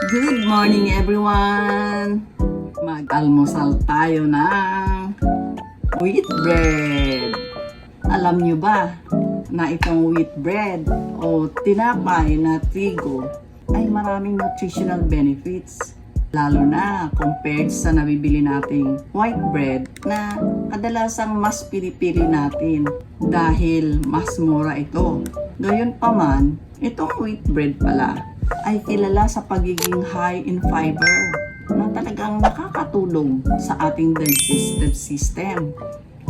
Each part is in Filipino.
Good morning everyone! Mag-almusal tayo ng wheat bread. Alam nyo ba na itong wheat bread o tinapay na trigo ay maraming nutritional benefits. Lalo na compared sa nabibili nating white bread na kadalasang mas pinipili natin dahil mas mura ito. Gayunpaman, itong wheat bread pala ay kilala sa pagiging high in fiber na talagang nakakatulong sa ating digestive system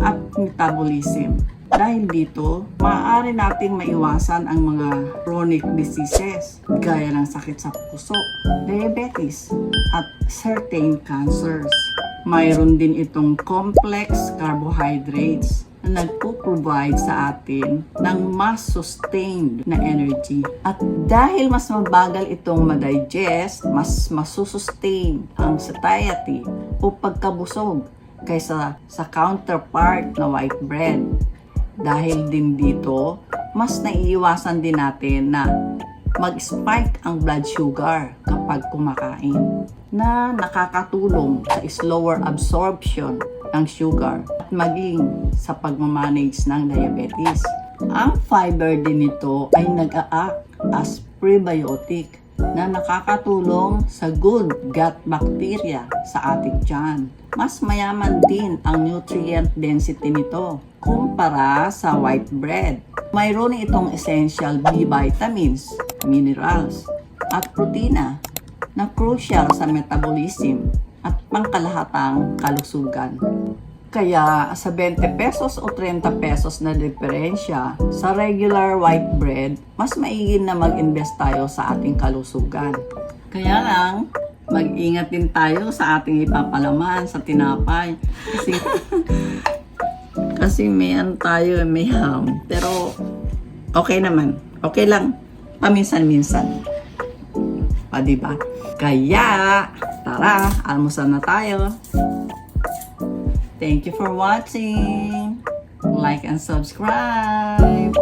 at metabolism. Dahil dito, maaari nating maiwasan ang mga chronic diseases gaya ng sakit sa puso, diabetes, at certain cancers. Mayroon din itong complex carbohydrates na nagpo-provide sa atin ng mas sustained na energy. At dahil mas mabagal itong madigest, mas masusustain ang satiety o pagkabusog kaysa sa counterpart na white bread. Dahil din dito, mas naiiwasan din natin na mag-spike ang blood sugar kapag kumakain, na nakakatulong sa slower absorption ng sugar at maging sa pagmamanage ng diabetes. Ang fiber din nito ay nag-a-act as prebiotic na nakakatulong sa good gut bacteria sa ating tiyan. Mas mayaman din ang nutrient density nito kumpara sa white bread. Mayroon itong essential B vitamins, minerals, at protina na crucial sa metabolism at pangkalahatang kalusugan. Kaya sa 20 pesos o 30 pesos na diferensya sa regular white bread, mas maigin na mag-invest tayo sa ating kalusugan. Kaya lang, mag-ingat din tayo sa ating ipapalaman sa tinapay. Kasi may tayo, may ham. Pero okay naman. Okay lang. Paminsan-minsan. Pa, diba? Kaya, tara, almusal na tayo. Thank you for watching. Like and subscribe.